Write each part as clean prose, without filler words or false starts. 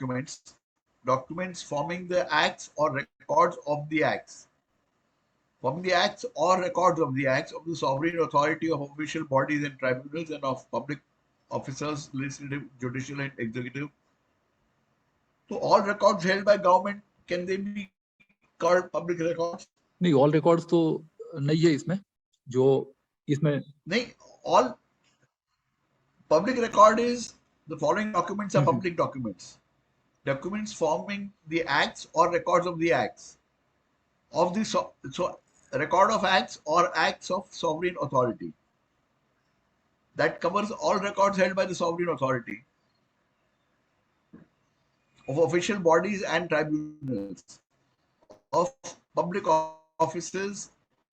documents forming the acts or records of the acts. Forming the acts or records of the acts of the sovereign authority of official bodies and tribunals and of public officers, legislative, judicial, and executive. So all records held by government, can they be called public records? नहीं, all records तो नहीं है इसमें, जो इसमें नहीं, all public record is the following documents are public documents. Documents forming the acts or records of the acts of the so record of acts or acts of sovereign authority. That covers all records held by the sovereign authority of official bodies and tribunals of public offices.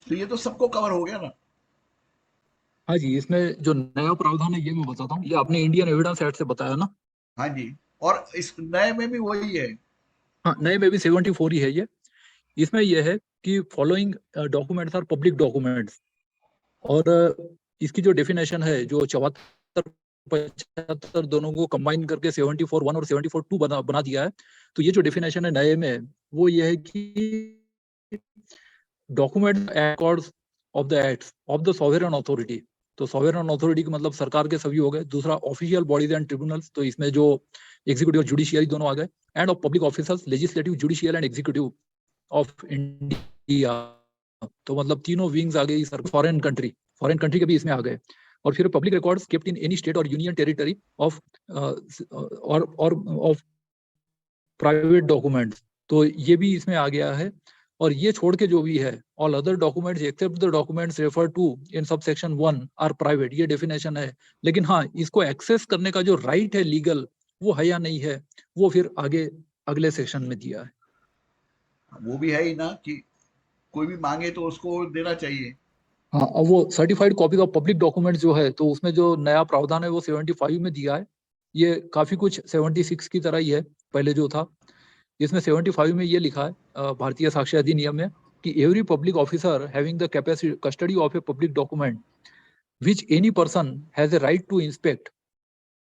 तो ये तो सबको cover हो गया ना. हाँ जी, इसमें जो नया प्रावधान है ये मैं बताता हूँ, ये आपने इंडियन एविडेंस एक्ट से बताया ना. हाँ जी, और इस नए में भी वही है. हाँ, नए में भी 74 ही है ये. इसमें यह है कि following documents are public documents, और इसकी जो डेफिनेशन है जो 74-75 दोनों को कंबाइन करके 74(1) और 74(2) बना दिया है. तो ये जो डेफिनेशन है नए में वो ये है कि document records of the acts of the sovereign authority. तो सॉवरेन अथॉरिटी का मतलब सरकार के सभी हो गए. दूसरा ऑफिशियल बॉडीज एंड ट्रिब्यूनल्स, तो इसमें जो एग्जीक्यूटिव और जुडिशियरी दोनों आ गए. End of public officers, legislative, judicial and executive of India. तो मतलब तीनों विंग्स आ गई. फॉरेन कंट्री के भी इसमें आ गए. और फिर public records kept in any state और यूनियन टेरिटरी ऑफ और ऑफ प्राइवेट डॉक्यूमेंट्स, तो ये भी इसमें आ गया है. और ये छोड़ के जो भी है, all other documents except the documents refer to in sub section 1 are private. ये डेफिनेशन है. लेकिन हाँ, इसको एक्सेस करने का जो राइट है लीगल, वो है या नहीं है, वो फिर आगे अगले सेक्शन में दिया है. वो भी है ही ना कि कोई भी मांगे तो उसको देना चाहिए. हाँ, अब वो certified copy of public documents जो है, तो उसमें जो नया प्रावधान है वो 75 में दिया है. ये काफी कुछ 76 की तरह ही है पहले जो था. इसमें 75 में ये लिखा है भारतीय साक्ष्य अधिनियम में कि every public officer having the capacity custody of a public document which any person has a right to inspect.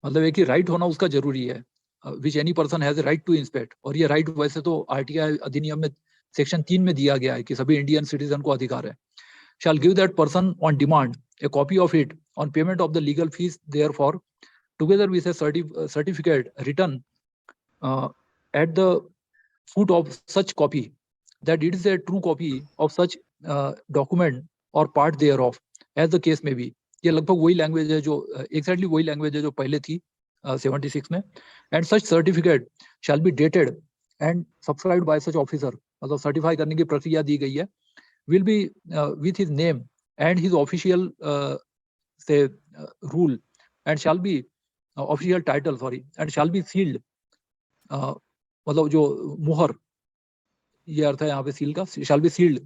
मतलब एक ही राइट होना उसका जरूरी है, which any person has a right to inspect. और ये राइट वैसे तो आरटीआई अधिनियम में सेक्शन 3 में दिया गया है कि सभी इंडियन सिटीजन को अधिकार है. shall give that person on demand a copy of it on payment of the legal fees therefore, together with a certificate written at the foot of such copy that it is a true copy of such document or part thereof as the case may be. ये लगभग वही language है जो exactly वही language है जो पहले थी 76 में. And such certificate shall be dated and subscribed bye such officer. मतलब सर्टिफाई करने की प्रक्रिया दी गई है. will be with his name and his official rule and shall be official title and shall be sealed. मतलब जो मुहर, ये अर्थ है यहाँ पे सील का. shall be sealed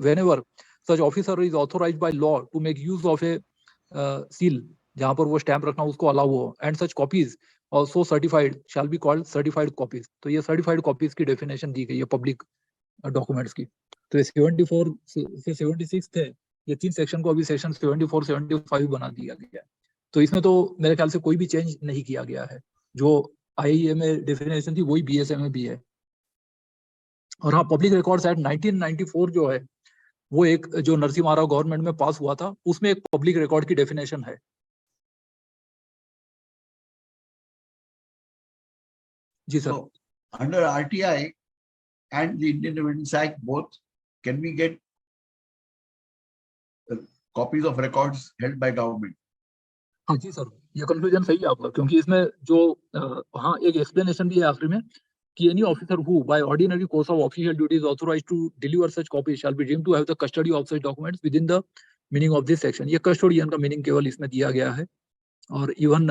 whenever such officer is authorized by law to make use of a seal, जहाँ पर वो स्टैम्प रखना उसको अलाउ हो. and such copies also certified shall be called certified copies. तो ये certified copies की डेफिनेशन दी गई है पब्लिक डॉक्यूमेंट्स की. तो ये 74 से 76 थे, ये 3 सेक्शन को अभी सेक्शन 74 75 बना दिया गया है. तो इसमें तो मेरे ख्याल से कोई भी चेंज नहीं किया गया है. जो आईए में डेफिनेशन थी वही बीएसए में भी है. और हाँ, पब्लिक रिकॉर्ड्स एक्ट 1994 जो है वो एक जो नरसिम्हा राव गवर्नमेंट में पास हुआ था, उसमें एक पब्लिक रिकॉर्ड की डेफिनेशन है. जी sir. Under RTI and the Indian Evidence Act, both, can we get copies of records held by government? हाँ जी सर, ये कंफ्यूजन सही है आपका, क्योंकि इसमें जो हाँ एक एक्सप्लेनेशन भी है आखिरी में कि any officer who by ordinary course of official duty is authorized to deliver such copies shall be deemed to have the custody of such documents within the meaning of this section. ये custodian का meaning केवल इसमें दिया गया है. और even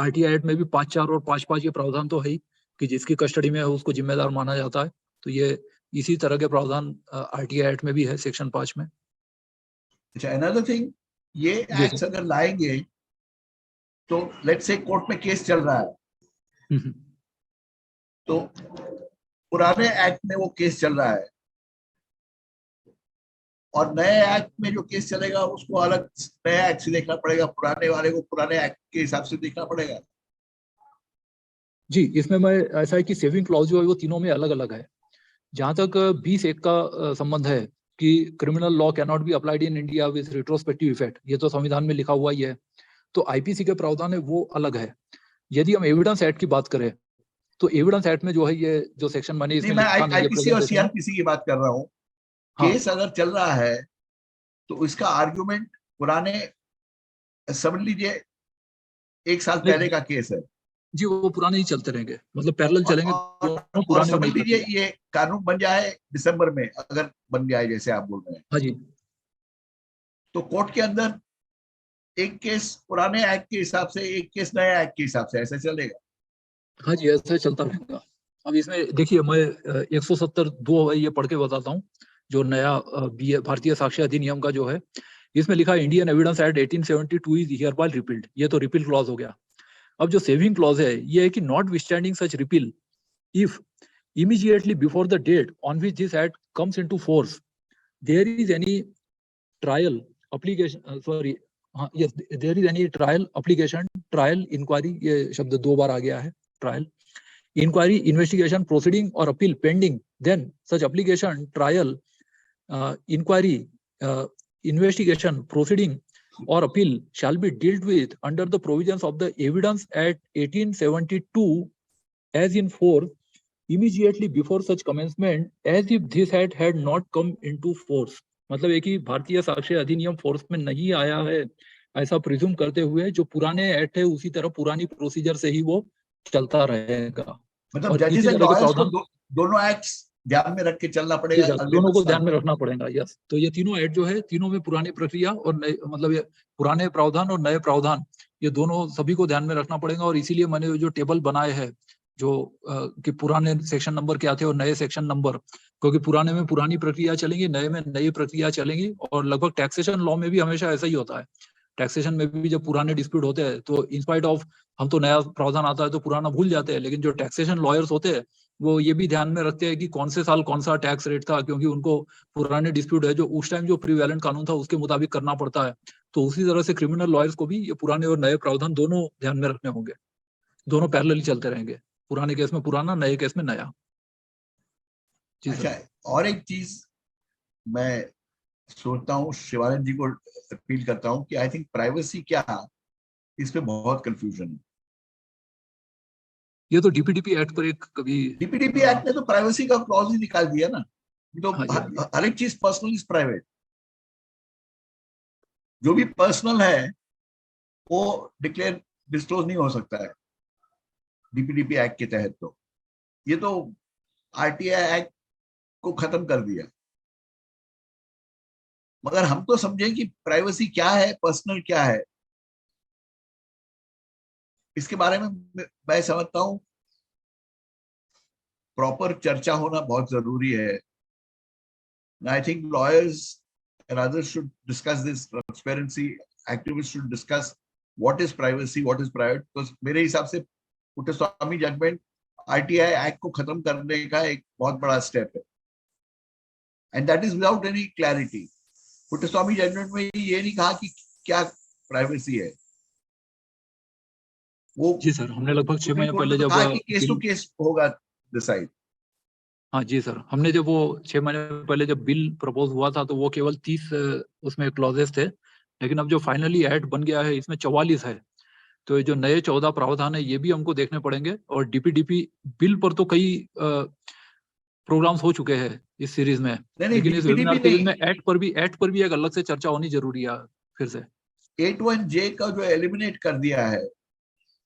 RTI act में भी 5(4) और 5(5) ये प्रावधान तो है ही कि जिसकी कस्टडी में है उसको जिम्मेदार माना जाता है. तो ये इसी तरह के प्रावधान आरटीआई एक्ट में भी है सेक्शन 5 में. अच्छा, अनदर थिंग, ये एक्ट्स अगर लाएंगे तो लेट्स से कोर्ट में केस चल रहा है, तो पुराने एक्ट में वो केस चल रहा है और नए एक्ट में जो केस चलेगा उसको अलग नए एक्ट से देखना पड़ेगा, पुराने वाले को पुराने एक्ट के हिसाब से देखना पड़ेगा. जी, इसमें मैं ऐसा है कि सेविंग क्लॉज जो है वो तीनों में अलग अलग है। जहां तक 20(1) का संबंध है कि criminal law can not be applied in India with retrospective effect, ये तो संविधान में लिखा हुआ ही है। तो आईपीसी के प्रावधान है वो अलग है। यदि हम एविडेंस एक्ट की बात करें तो एविडेंस एक्ट में जो है ये जो सेक्शन मैंने नहीं, इसमें मैं लिखा नहीं है आईपीसी और प्रेजेंटेशन में। सीआरपीसी की बात कर रहा हूँ। हाँ केस अगर चल रहा है तो इसका आर्गुमेंट पुराने, समझ लीजिए 1 साल पहले नहीं का केस है, जी, वो पुराने ही चलते रहेंगे, मतलब पैरेलल चलेंगे दोनों, और पुराने और समझ नई लीजिए प्रक्रिया। ये कानून बन जाए दिसंबर में, अगर बन जाए जैसे आप बोल रहे हैं, हाँ जी। तो कोर्ट के अंदर एक केस पुराने एक्ट के हिसाब से, एक केस नया एक्ट के हिसाब से, ऐसे चलेगा। हाँ जी, ऐसा ही चलता रहेगा। अब इसमें देखिए मैं 170(2) है ये पढ़ के बताता हूँ। जो नया भारतीय साक्ष्य अधिनियम का जो है, इसमें लिखा है Indian evidence act 1872 is hereby repealed. ये तो रिपील क्लॉज हो गया। अब जो सेविंग क्लॉज है ये है कि not withstanding such repeal, if immediately before the date on which this act comes into force there is any trial application, sorry, हाँ yes, there is any trial application, trial inquiry, ये शब्द 2 बार आ गया है, trial inquiry investigation proceeding or appeal pending, then such application, trial, inquiry, investigation proceeding or appeal shall be dealt with under the provisions of the Evidence Act 1872 as in force immediately before such commencement as if this act had not come into force। मतलब एक ही भारतीय साक्ष्य अधिनियम force में नहीं आया है ऐसा प्रिज्यूम करते हुए जो पुराने एक्ट है उसी तरह पुरानी प्रोसीजर से ही वो चलता रहेगा। मतलब और जजेस इसी एंड तरह के लॉयर्स को प्रावधान दोनों एक्ट्स ध्यान में रख के चलना जी पड़ेगा सर, अगले दोनों 10 को साल ध्यान में तक। रखना पड़ेगा। यस, तो ये तीनों एक्ट जो है तीनों में पुरानी प्रक्रिया और नए, मतलब ये पुराने प्रावधान और नए प्रावधान, ये दोनों सभी को ध्यान में रखना पड़ेगा। और इसीलिए मैंने जो टेबल बनाए हैं जो कि पुराने सेक्शन नंबर क्या थे और नए सेक्शन नंबर, क्योंकि पुराने में पुरानी प्रक्रिया चलेंगी, नए में नई प्रक्रिया चलेंगी। और लगभग टैक्सेशन लॉ में भी हमेशा ऐसा ही होता है। टैक्सेशन में भी जब पुराने डिस्प्यूट होते हैं तो इंस्पाइट ऑफ हम तो नया प्रावधान आता है तो पुराना भूल जाते हैं, लेकिन जो टैक्सेशन लॉयर्स होते हैं वो ये भी ध्यान में रखते हैं कि कौन से साल कौन सा टैक्स रेट था, क्योंकि उनको पुराने डिस्प्यूट है जो उस टाइम जो प्रीवैलेंट कानून था उसके मुताबिक करना पड़ता है। तो उसी तरह से क्रिमिनल लॉयर्स को भी ये पुराने और नए प्रावधान दोनों ध्यान में रखने होंगे। दोनों पैरेलली चलते रहेंगे, पुराने केस में पुराना, नए केस में नया। जी अच्छा, सर। और एक चीज मैं सोचता हूँ, शिवानंद जी को अपील करता हूँ कि आई थिंक प्राइवेसी क्या, इस पे बहुत कंफ्यूजन है। ये तो डीपीडीपी एक्ट पर एक कभी डीपीडीपी एक्ट ने तो प्राइवेसी का क्लॉज ही निकाल दिया ना। ये तो हाँ जी, हाँ जी। हर एक चीज पर्सनल इज प्राइवेट। जो भी पर्सनल है वो डिक्लेयर, डिस्क्लोज नहीं हो सकता है डीपीडीपी एक्ट के तहत। तो ये तो आरटीआई एक्ट को खत्म कर दिया। मगर हम तो समझें कि प्राइवेसी क्या है, पर्सनल क्या है, इसके बारे में मैं समझता हूँ प्रॉपर चर्चा होना बहुत जरूरी है। I think lawyers and others should discuss this, transparency activists should discuss what is privacy, what is private, because मेरे हिसाब से पुट्टस्वामी जजमेंट आरटीआई एक्ट को खत्म करने का एक बहुत बड़ा स्टेप है, and that is without any clarity. Puttaswamy judgment में ये नहीं कहा कि क्या प्राइवेसी है, वो जी सर, हमने लगभग 6 सुप्रीम महीने कोर्ट पहले ने तो जब कहा कि केस टू बिल, केस होगा डिसाइड। हाँ जी सर, हमने जब वो 6 महीने पहले जब बिल प्रपोज हुआ था तो वो केवल 30 उसमें क्लॉजेस थे, लेकिन अब जो फाइनली एक्ट बन गया है इसमें 44 है। तो ये जो नए 14 प्रावधान है ये भी हमको देखने पड़ेंगे। और डीपीडीपी बिल पर तो कई प्रोग्राम्स हो चुके हैं इस सीरीज में, नहीं नहीं, लेकिन इस वेबिनार डीपीडीपी सीरीज नहीं, में एक्ट पर भी एक अलग से चर्चा होनी जरूरी है फिर से। 81J का जो एलिमिनेट कर दिया है,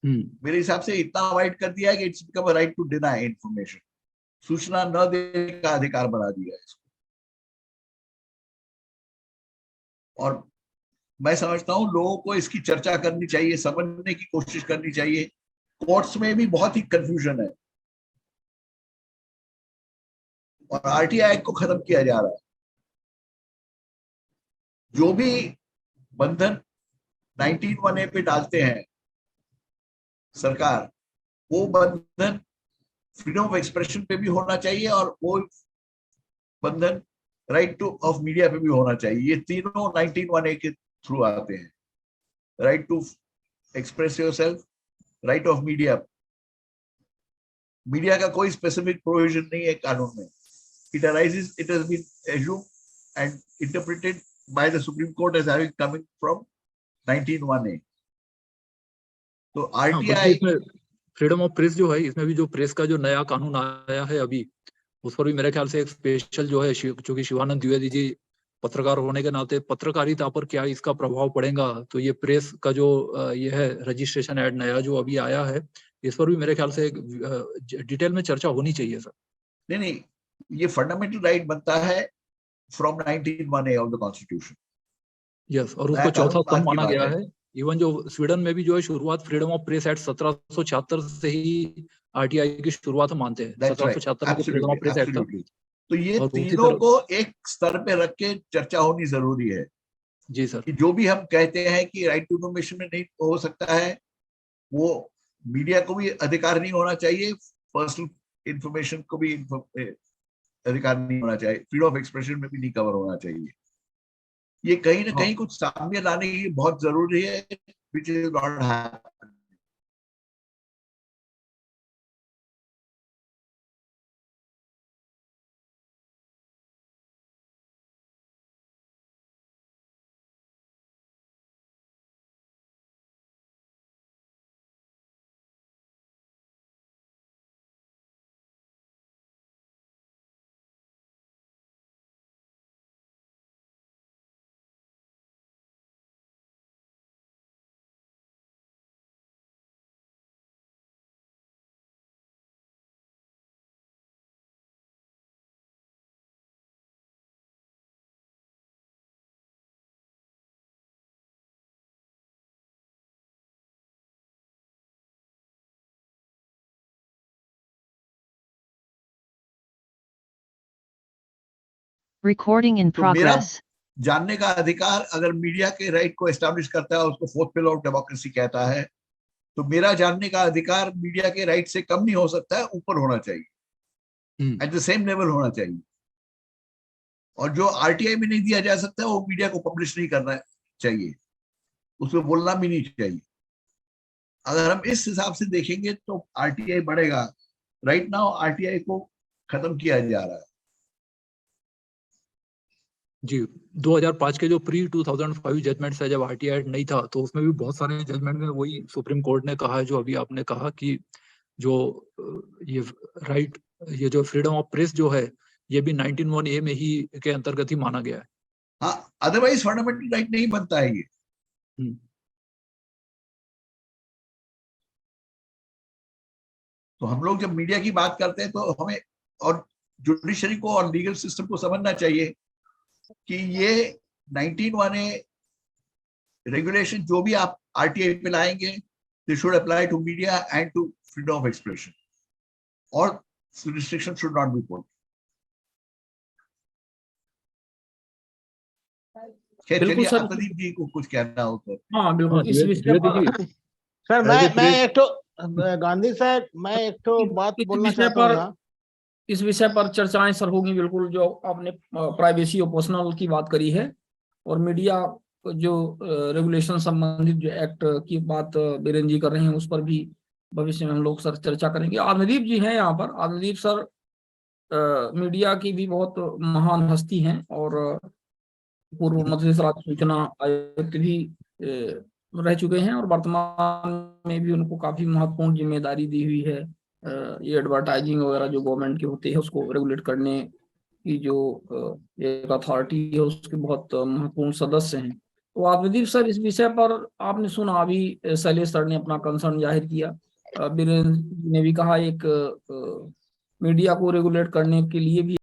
मेरे हिसाब से इतना अवॉइड कर दिया है कि it's become a right to deny information. सूचना न देने का अधिकार बना दिया है इसको। और मैं समझता हूं लोगों को इसकी चर्चा करनी चाहिए, समझने की कोशिश करनी चाहिए। कोर्ट्स में भी बहुत ही कंफ्यूजन है और आरटीआई को खत्म किया जा रहा है। जो भी बंधन 19(1) पे डालते हैं सरकार, वो बंधन फ्रीडम ऑफ एक्सप्रेशन पे भी होना चाहिए और वो बंधन राइट टू ऑफ मीडिया पे भी होना चाहिए। ये तीनों 19(1) के थ्रू आते हैं। Right to express yourself, right of media, media का कोई स्पेसिफिक प्रोविजन नहीं है कानून में. It arises, it has been assumed and interpreted by the Supreme Court as having coming from 19(1)(a). तो हाँ, बल्कि RTI इसमें फ्रीडम ऑफ प्रेस जो है, इसमें भी जो प्रेस का जो नया कानून आया है अभी, उस पर भी मेरे ख्याल से एक स्पेशल जो है, चूंकि शिवानंद द्विवेदी जी पत्रकार होने के नाते पत्रकारिता पर क्या इसका प्रभाव पड़ेगा, तो ये प्रेस का जो ये है रजिस्ट्रेशन ऐड नया जो अभी आया है, इस पर भी मेरे ख्याल से डिटेल में चर्चा होनी चाहिए सर. नहीं, ये फंडामेंटल राइट बनता है from 19(1)(a) of the constitution. Yes, और उसको चौथा स्तंभ माना गया है. इवन जो स्वीडन में भी जो है शुरुआत फ्रीडम ऑफ प्रेस एक्ट 1776 से ही आरटीआई की शुरुआत मानते हैं. 1776 में फ्रीडम ऑफ प्रेस एक्ट था. तो ये तीनों को एक स्तर पे रख के चर्चा होनी जरूरी है. जी सर. कि जो भी हम कहते हैं कि राइट टू इन्फॉर्मेशन में नहीं हो सकता है, वो मीडिया को भी अधिकार नहीं होना चाहिए, पर्सनल इंफॉर्मेशन को भी अधिकार नहीं होना चाहिए, फ्रीडम ऑफ एक्सप्रेशन में भी नहीं कवर होना चाहिए. ये कहीं ना कहीं कुछ सामने लाने की बहुत जरूरी है, which is not happening. Recording in progress. जानने का अधिकार अगर मीडिया के राइट को एस्टैब्लिश करता है, उसको फोर्थ पिलर ऑफ डेमोक्रेसी कहता है, तो मेरा जानने का अधिकार मीडिया के राइट से कम नहीं हो सकता है, ऊपर होना चाहिए, एट द सेम लेवल होना चाहिए. और जो आरटीआई में नहीं दिया जा सकता वो मीडिया को पब्लिश नहीं करना चाहिए, उसमें बोलना भी नहीं चाहिए. अगर हम इस हिसाब से देखेंगे तो आरटीआई बढ़ेगा. राइट नाउ आरटीआई को खत्म किया जा रहा है. जी, 2005 के जो प्री 2005 जजमेंट है, जब आरटीआई नहीं था, तो उसमें भी बहुत सारे जजमेंट में वही सुप्रीम कोर्ट ने कहा है जो अभी आपने कहा कि जो ये राइट, ये जो फ्रीडम ऑफ प्रेस जो है, ये भी 19(1)(a) में ही के अंतर्गत ही माना गया है. हाँ, अदरवाइज फंडामेंटल राइट नहीं बनता है ये. तो हम लोग जब मीडिया की बात करते हैं तो हमें और जुडिशरी को और लीगल सिस्टम को समझना चाहिए कि ये 19(1)(a) रेगुलेशन जो भी आप आरटीआई पे लाएंगे, they should apply to media and to freedom of expression, और restriction should not be put. चलिए, प्रदीप जी को कुछ कहना हो तो. हाँ बिल्कुल, इस विषय पर सर मैं एक तो गांधी साहब, मैं एक तो बात बोलना चाहता हूँ. इस विषय पर चर्चाएं सर होगी बिल्कुल. जो आपने प्राइवेसी और पर्सनल की बात करी है, और मीडिया जो रेगुलेशन संबंधित जो एक्ट की बात बीरेन जी कर रहे हैं, उस पर भी भविष्य में हम लोग सर चर्चा करेंगे. आत्मदीप जी हैं यहाँ पर. आत्मदीप सर मीडिया की भी बहुत महान हस्ती हैं, और पूर्व मध्य प्रदेश राज्य सूचना आयुक्त भी रह चुके हैं, और वर्तमान में भी उनको काफी महत्वपूर्ण जिम्मेदारी दी हुई है. ये एडवर्टाइजिंग वगैरह जो गवर्नमेंट के होते हैं, उसको रेगुलेट करने की जो एक अथॉरिटी है, उसके बहुत महत्वपूर्ण सदस्य हैं. तो आत्मदीप सर, इस विषय पर आपने सुना, अभी शैलेश सर ने अपना कंसर्न जाहिर किया, बीरेन ने भी कहा, एक मीडिया को रेगुलेट करने के लिए भी